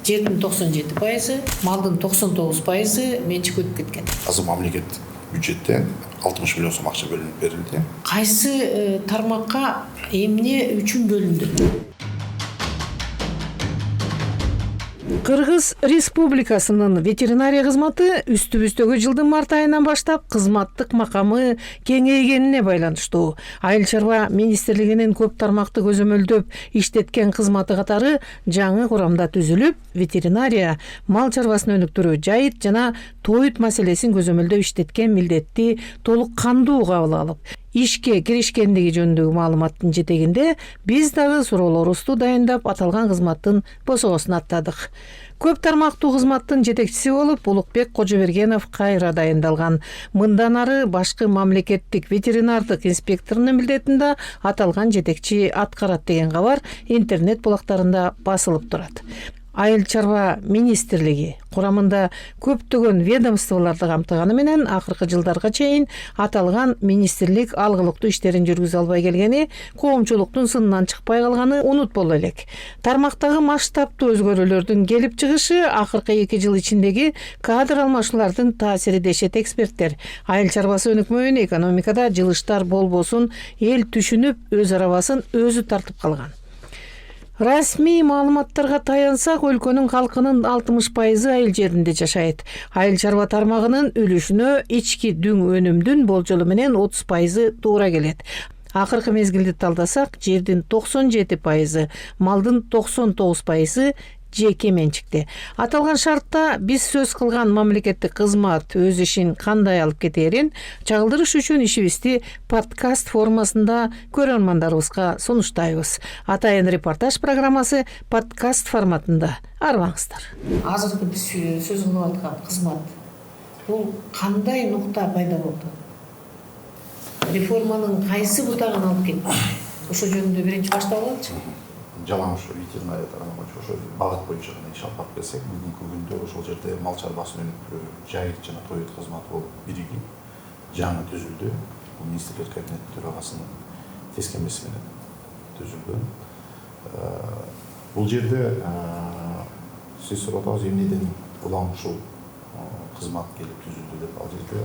жердин 97%, малдын 99% менчик өтүп кеткен. Азыр мамлекет бюджеттен 60 миллион сом акча бөлүнүп берилди. Кайсы тармакка эмне үчүн бөлүндү? Кыргыз Республикасынын ветеринария кызматы үстүбүздөгү жылдын март айынан баштап кызматтык макамы кеңейгенине байланыштуу Айыл чарба министрлигинин көп тармакты көзөмөлдөп иштеткен кызматы катары жаңы курамда түзүлүп, ветеринария, мал чарбасын өнүктүрүү, жайыт жана тоют маселесин көзөмөлдөп иштеткен милдетти толук кандуу кабыл алып, ишке киришкендиги жөнүндөгү маалыматтын жетегинде биз дагы суроолорубузду дайындап аталган кызматтын босогосун аттадык. Көп тармактуу кызматтын жетекчиси болуп Улукбек Кожобергенов кайра дайындалган. Мындан ары башкы мамлекеттик ветеринардык инспекторунун милдетин да аталган жетекчи аткарат деген кабар интернет булактарында басылып турат. Айыл чарба министрлиги курамында көптөгөн ведомстволорду камтыганы менен акыркы жылдарга чейин аталган министрлик алгылыктуу иштерин жүргүзө албай келгени, коомчулуктун сынынан чыкпай калганы унутполо элек. Тармактагы масштабтуу өзгөрүүлөрдүн келип чыгышы акыркы 2 жыл ичиндеги кадр алмашуулардын таасири дешет эксперттер. Айыл чарбасы өнүкмөйүн, экономикада жылыштар болбосун эл түшүнүп, өз арабасын өзү тартып калган. Расмий маалыматтарга таянсак, өлкөнүн калкынын 60% айыл жеринде жашайт. Айыл чарба тармагынын үлүшүнө ички дүң өнүмдүн болжолу менен 30% туура келет. Акыркы мезгилди талдасак, жердин 97%, малдын 99% жеке менчикте. Аталган шартта биз сөз кылган мамлекеттик кызмат өз ишин кандай алып кетерин чагылдырыш үчүн ишибизди подкаст формасында көрөрмандарыбызга сунуштайбыз. Атайын репортаж программасы подкаст форматында арбаңыздар. Азыркы биз сөз кылып аткан кызмат бул кандай нукта пайда болду? Реформанын кайсы бутагын алып кетти? Ошо жөнүндө биринчи баштап алайлычы. Жалаң ошо ветеринария тарабына ошо багыт боюнча гана иш алып барып келсек, бүгүнкү күндө ошол жерде мал чарбасын өнүктүрүү, жайыт жана тоют кызматы болуп биригип жаңы түзүлдү. Бул министрлер кабинети төрагасынын тескемеси менен түзүлгөн. Бул жерде сиз сурап атасыз, эмнеден улам ушул кызмат келип түзүлдү деп. Ал жерде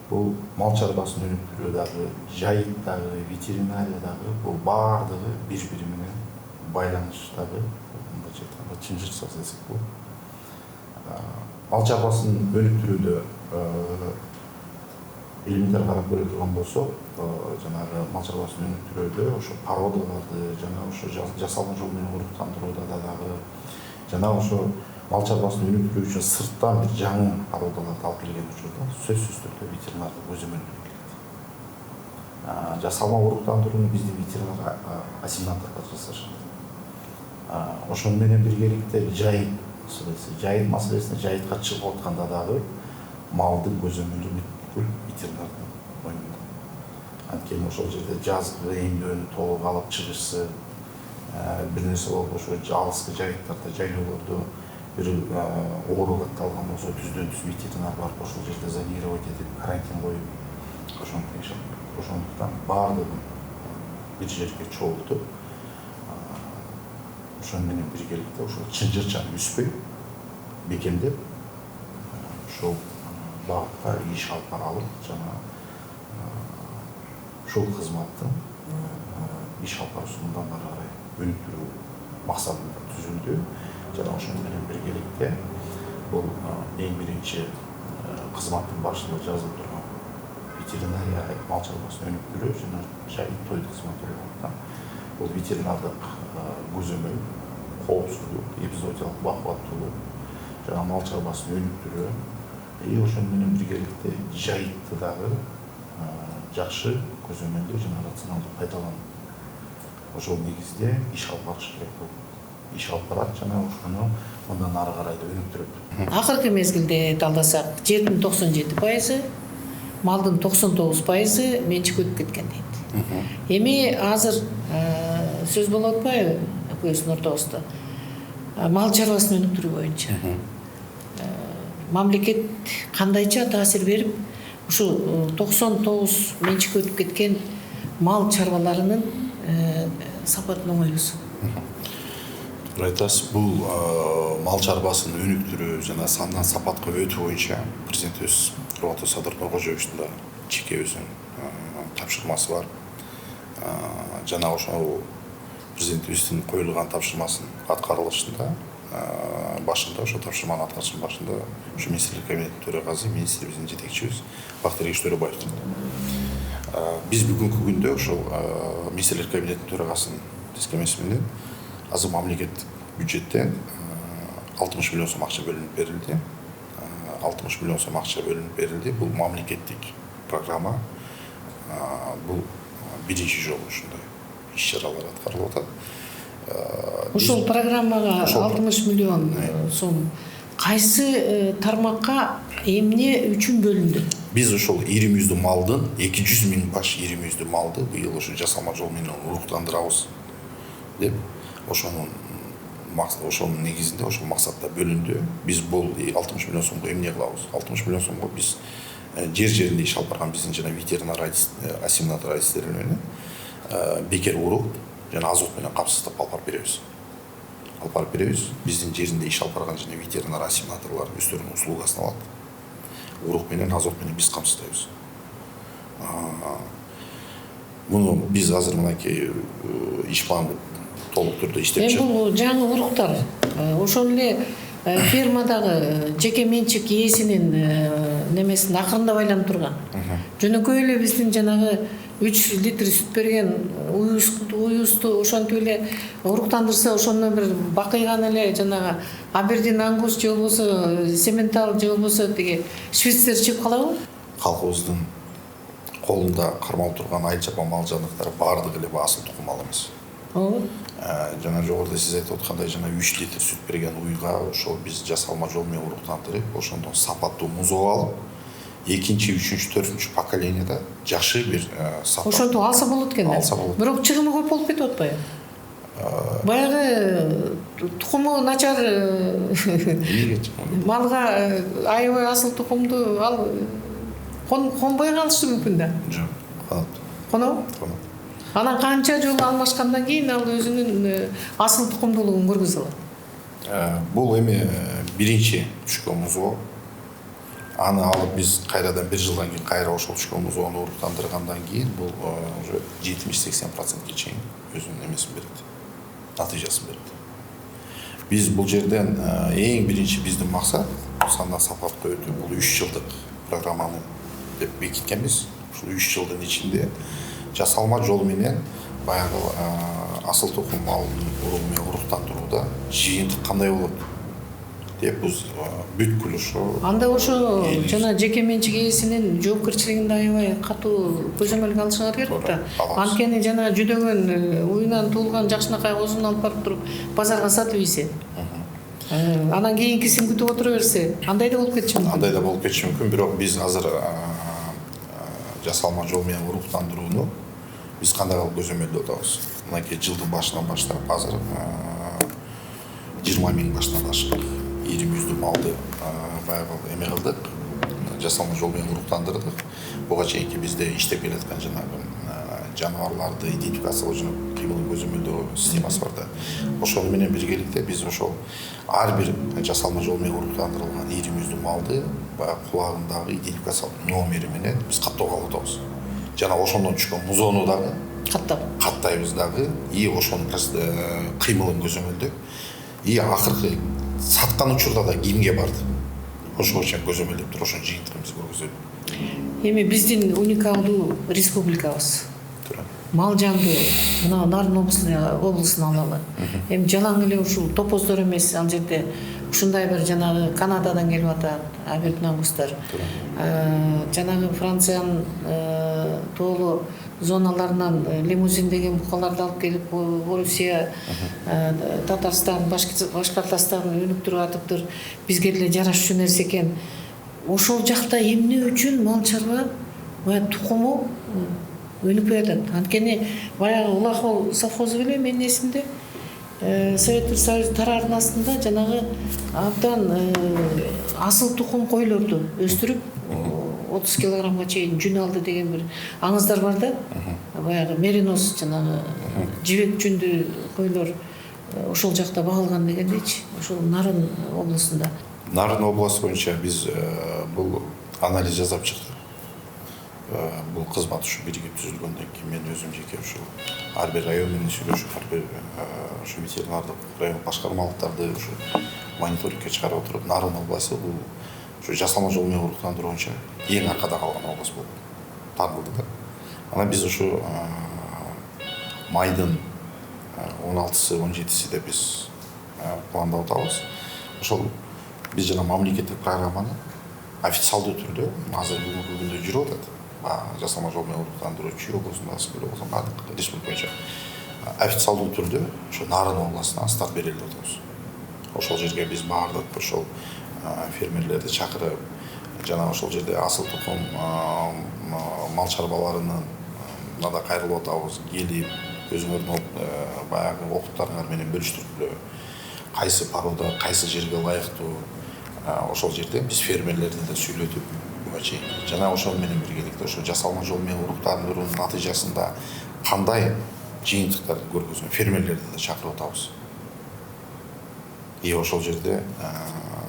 бул мал чарбасын өнүктүрүү дагы, жайыт дагы, ветеринария дагы бул баардыгы бири-бири менен байланыштагы, мындайча айтканда чынжырсыз десек бул. Мал чарбасын өнүктүрүүдө элементар карап көрө турган болсок, жанагы мал чарбасын өнүктүрүүдө ошо породаларды жана ошо жасалма жол менен уруктандырууда дагы жана ошо мал чарбасын өнүктүрүү үчүн сырттан бир жаңы породаларды алып келген учурда сөзсүз түрдө ветеринардык көзөмөлдөө келет. Жасалма уруктандырууну биздин ветеринар ассимиляторлор жасашат. Ошону менен биргеликте жайыт маселесине жайытка чыгып атканда дагы малдын көзөмөлү бүткүл ветеринардын мойнунда. Анткени ошол жерде жазгы эмдөөнү толук алып чыгышсы, бир нерсе болуп ошо алыскы жайыттарда, жайлоолордо бир оору катталган болсо түздөн түз ветеринар барып ошол жерде зонировать этип, карантин коюп ошону текшерип, ошондуктан баардыгын бир жерге чогултуп, ошону менен биргеликте ошол чынжырчаны үспөй бекемдеп, ошол багытта иш алып баралып жана ушул кызматтын иш алып баруусун мындан ары карай өнүктүрүү максатында түзүлдү. Жана ошону менен биргеликте бул эң биринчи кызматтын башында жазылып турган ветеринария мал чарбасын өнүктүрүү жана жайыт тоют кызматы болгондуктан бул ветеринардык көзөмөл, коопсуздук, эпизодиялык бакубаттуулук жана мал чарбасын өнүктүрүү ошону менен биргеликте жайытты дагы жакшы көзөмөлдөө жана рационалдуу пайдалануу ошол негизде иш алып барыш керек болуп иш алып барат жана ошону мындан ары карай да өнүктүрөт. Акыркы мезгилде талдасак, жердин 97%, малдын 99% менчик өтүп кеткен дейт. Эми азыр сөз болуп атпайбы экөөбүздүн ортобузда? Мал чарбасын өнүктүрүү боюнча мамлекет кандайча таасир берип, ушул 99 менчик өтүп кеткен мал чарбаларынын сапатын оңойлосун? туура айтасыз. Бул мал чарбасынын өнүктүрүү жана сандан сапатка өтүү боюнча президент өз Нурбат Садыр Нуркожоевичтин да жеке өзүнүн тапшырмасы бар. Жана ошол президентибиздин коюлган тапшырмасынын аткарылышында башында ошо тапшырманын аткарышынын башында ошо министрлер кабинетинин төрагасы, министрибиздин жетекчибиз Бактыгерей Төрөбаевдин. Биз бүгүнкү күндө ошол министрлер кабинетинин төрагасынын тескемеси менен азыр мамлекеттик бюджеттен 60 миллион сом акча бөлүнүп берилди. 60 миллион сом акча бөлүнүп берилди. Бул мамлекеттик программа. Бул биринчи жолу ушундай иш-чаралар аткарылып атат. Ошол программага 60 миллион сом кайсы тармакка эмне үчүн бөлүндү? Биз ошол 20 малдын 200 миң баш 20 малды быйыл ошо жасалма жол менен уруктандырабыз деп ошонун негизинде ошол максатта бөлүндү. Биз бул 60 миллион сомго эмне кылабыз? 60 миллион сомго биз жер-жеринде иш алып барган биздин жана ветеринар ассимилятор адистери менен бекер урук жана азот менен камсыздап алып барып беребиз. Биздин жеринде иш алып барган жана ветеринар ассимиляторлор өздөрүнүн услугасын алат. Урук менен азот менен биз камсыздайбыз. Муну биз азыр мынакей иш планды толук түрдө иштеп чыгып. Бул жаңы уруктар ошол эле фермадагы жеке менчик ээсинин немесин акырында байланып турган. Жөнөкөй эле биздин жанагы 3 литр сүт берген уюсту ошентип эле уруктандырса ошондон бир бакыйган эле жанагы Абердин ангус же болбосо сементал же болбосо тиги швейцер чыгып калабы? Калкыбыздын колунда кармалып турган айыл чапан мал жандыктары баардыгы эле асыл тукум мал эмес. Ооба. Жана жогоруда сиз айтып аткандай жана 3 литр сүт берген уйга ошол биз жасалма жол менен уруктандырып, ошондон сапаттуу музоо алып, экинчи, үчүнчү, төртүнчү поколенияда жакшы бир сапат. Ошентип алса болот экен. Алса болот. Бирок чыгымы көп болуп кетип атпайбы? Баягы тукуму начар малга аябай асыл тукумду ал конбой калышы мүмкүн да. Жок, конот. Конобу? Конот. Анан канча жолу алмашкандан кийин ал өзүнүн асыл тукумдуулугун көргөзө алат. Бул эми биринчи түшкөн музоо. Аны алып биз кайрадан 1 жылдан кийин кайра ошол түшкөн музоону уруктандыргандан кийин бул уже 70-80% чейин өзүнүн эмесин берет. Натыйжасын берет. Биз бул жерден эң биринчи биздин максат сандан сапатка өтүү. Бул 3 жылдык программаны деп бекиткенбиз. Ушул 3 жылдын ичинде жасалма жол менен баягы асыл тукум малдын уругу менен уруктандырууда жыйынтык кандай болот деп биз бүткүл ошо. Анда ошо жана жеке менчик ээсинин жоопкерчилигинде аябай катуу көзөмөлгө алышыңар керек да. Анткени жана жүдөгөн уйунан туулган жакшынакай козун алып барып туруп базарга сатып ийсе. Анан кийинкисин күтүп отура берсе, андай да болуп кетиши мүмкүн. Андай да болуп кетиши мүмкүн, бирок биз азыр жасалма жол менен уруктандырууну биз кандай кылып көзөмөлдөп атабыз. Мынакей жылдын башынан баштап азыр 20 миң баштан ашык 20 малды баягы эме кылдык. Жасалма жол менен уруктандырдык. Буга чейинки бизде иштеп келаткан жанагы жаныбарларды идентификациялоо жана кыймылын көзөмөлдөө системасы бар да. Ошол менен биргеликте биз ошол ар бир жасалма жол менен уруктандырылган 20 малды баягы кулагындагы идентификациялык номери менен биз каттоого алып атабыз. Жана ошондон түшкөн музоону дагы каттайбыз дагы, и ошонун кыймылын көзөмөлдөп, и акыркы саткан учурда да кимге барды. Ошого чейин көзөмөлдөп туруп, ошонун жыйынтыгын биз көргөзөлүп. Эми биздин уникалдуу республикабыз. Мал жанды мына Нарын облусун алалы. Эми жалаң эле ушул топоздор эмес, ал жерде ушундай бир жанагы Канададан келип атат, Абердин ангустар. Жанагы Франциянын тоолуу зоналарынан лимузиндеген букаларды алып келип Орусия, Татарстан, Башкортостан өнүктүрүп атыптыр. Бизге деле жарашчу нерсе экен. Ошол жакта эмне үчүн мал чарба тукуму өнүкпөй атат? Анткени баягы Улахол совхозу беле менин эсимде Советтик Союз тараарынын астында жанагы абдан асыл тукум койлорду өстүрүп 30 килограммга чейин жүн алды деген бир аңыздар бар да. Баягы меринос жанагы жибек жүндүү койлор ошол жакта багылган дегендейчи, ошол Нарын облусунда. Нарын обласы боюнча биз бул анализ жасап чыктык. Бул кызмат ушу биригип түзүлгөндөн кийин мен өзүм жеке ушу ар бир район менен сүйлөшүп, ар бир ушу ветеринардык район башкармалыктарды ушу мониторингге чыгарып отуруп, Нарын обласы бул ушу жасалма жол менен уруктандыруу боюнча эң аркада калган область болуп танылды да. Анан биз ушу майдын 16-17-сиде биз пландап атабыз. Ошол биз жана мамлекеттик программаны официалдуу түрдө азыр бүгүнкү күндө жүрүп атат. Жасалма жол менен уруктандыруу Чүй облусунда, Ысыкөл облусунда, бардык республика боюнча официалдуу түрдө ошо Нарын областына старт берели деп атабыз. Ошол жерге биз бардык ошол фермерлерди чакырып, жана ошол жерде асыл тукум мал чарбаларынын да кайрылып атабыз, келип өзүңөрдүн баягы опыттарыңар менен бөлүштүрүп, кайсы порода, кайсы жерге ылайыктуу, ошол жерде биз фермерлерди да сүйлөтүп, жана ошол менен биргеликте ошо жасалма жол менен уруктандыруунун натыйжасында кандай жыйынтыктарды көргөзгөн фермерлерди да чакырып атабыз. Ошол жерде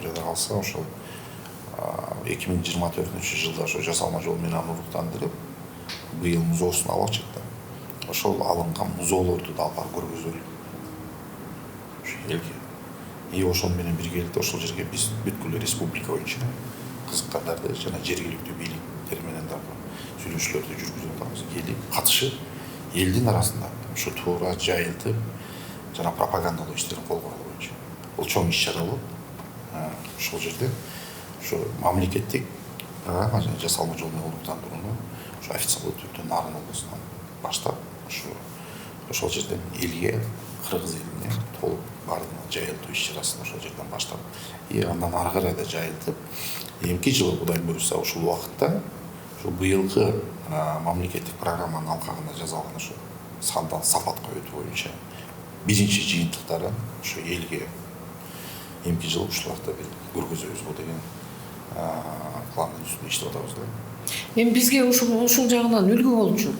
жада калса ошол 2024-жылда ошо жасалма жол менен уруктандырып, быйыл музоосун алып чыкты. Ошол алынган музоолорду да алып барып көргөзөлү. Ошо элге. Ошол менен биргеликте ошол жерге биз бүткүл республика боюнча кызыккандарды жана жергиликтүү бийликтер менен дагы сүйлөшүүлөрдү жүргүзүп атабыз. Келип, катышып, элдин арасында ушу туура жайылтып жана пропагандалоо иштерин колго алуу боюнча. Бул чоң иш-чара болуп, ошол жерде ушу мамлекеттик программа жана жасалма жол менен уруктандырууну ушу официалдуу түрдө Нарын облусунан баштап, ошол жерден элге, кыргыз элине толук бардыгына жайылтуу иш-чарасын ошол жерден баштап, андан ары карай да жайылтып, эмки жылы Кудай буйруса ушул убакытта ушу быйылкы мамлекеттик программанын алкагында жазылган ушу сандан сапатка өтүү боюнча биринчи жыйынтыктарын ушу элге эмки жылы ушул убакта көргөзөбүз деген пландын үстүндө иштеп атабыз да. Эми бизге ушул жагынан үлгү болчу.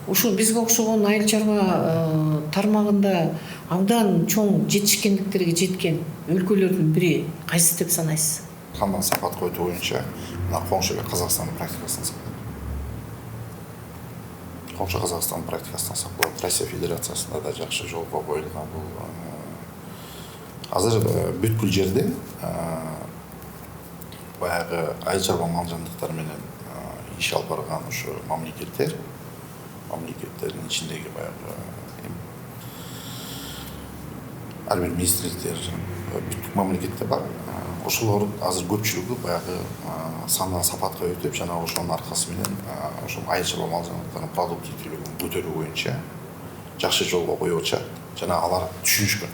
Ушул бизге окшогон айыл чарба тармагында абдан чоң жетишкендиктерге жеткен өлкөлөрдүн бири кайсы деп санайсыз? Сандан сапатка өтүү боюнча мына коңшу Казакстандын практикасын сактап. Коңшу Казакстандын практикасын сактап, Россия Федерациясында да жакшы жолго коюлган бул. Азыр бүткүл жерде баягы айыл чарба мал жандыктар менен иш алып барган ушу мамлекеттердин ичиндеги баягы ар бир министрликтер бүткүл мамлекетте бар. Ошолор азыр көпчүлүгү баягы сандан сапатка өтүп, жана ошонун аркасы менен ошол айыл чарба мал жандыктарынын продуктивдүүлүгүн көтөрүү боюнча жакшы жолго коюп атышат, жана алар түшүнүшкөн.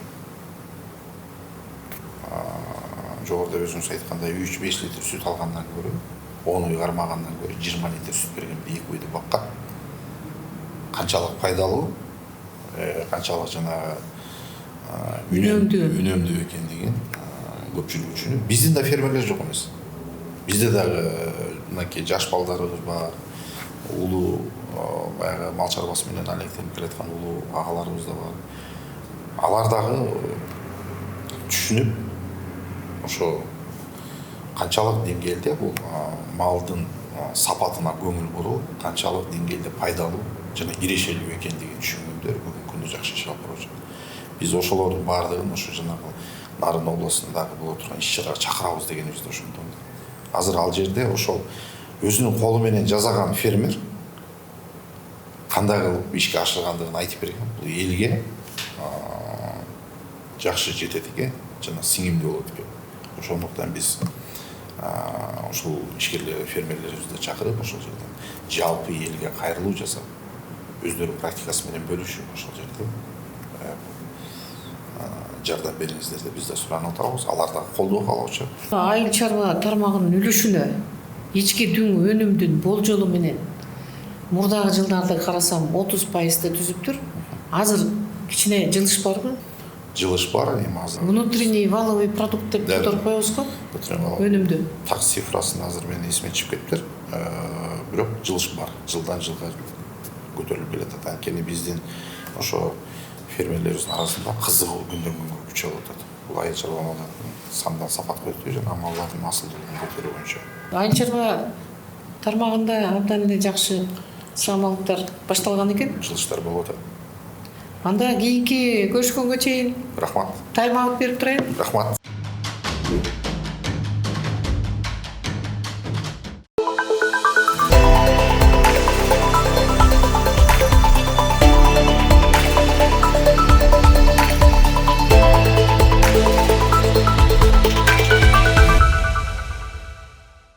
Жогоруда өзүңүз айткандай 3-5 литр сүт алгандан көрө, 10 үй кармагандан көрө 20 литр сүт берген 2 үйдү баккан канчалык пайдалуу, канчалык жанагы үнөмдүү экендигин көпчүлүк түшүнүп, биздин да фермерлер жок эмес. Бизде дагы мынакей жаш балдарыбыз бар, улуу баягы мал чарбасы менен алектенип келаткан улуу агаларыбыз да бар. Алар дагы түшүнүп, ошо канчалык деңгээлде бул малдын сапатына көңүл буруу, канчалык деңгээлде пайдалуу жана кирешелүү экендигин түшүнгөндөр бүгүнкү күндө жакшы иш алып барып жатат. Биз ошолордун баардыгын ошо жанагы Нарын областындагы болуп турган иш-чарага чакырабыз дегенибиз да ошондон. Азыр ал жерде ошол өзүнүн колу менен жасаган фермер кандай кылып ишке ашыргандыгын айтып берген. Бул элге жакшы жетет экен, жана сиңимдүү болот экен. Ошондуктан биз ушул ишкерлер, фермерлерибизди чакырып, ошол жерден жалпы элге кайрылуу жасап, өздөрүнүн практикасы менен бөлүшүп, ошол жерде жардам бериңиздер деп биз да суранып атабыз. Алар да колдоо каалаучу. Айыл чарба тармагынын үлүшүнө ички дүң өнүмдүн болжолу менен мурдагы жылдарды карасам 30% түзүптүр. Азыр кичине жылыш барбы? Жылыш бар, эми азыр. Внутренний валовый продукт деп которуп коебуз го? Өнүмдү. Так цифрасын азыр менин эсиме чыгып кетиптир. Бирок жылыш бар. Жылдан жылга көтөрүлүп келатат. Анткени биздин ошо фермерлерибиздин арасында кызыгуу күндөн күнгө күчөп атат. Бул айыл чарба малдардын сандан сапатка өтүү жана малдардын асылдуулугун көтөрүү боюнча. Айыл чарба тармагында абдан эле жакшы чыгымдуулуктар башталган экен. Жылыштар болуп атат. Анда кийинки көрүшкөнгө чейин Рахмат. тайм аут берип турайын. Рахмат.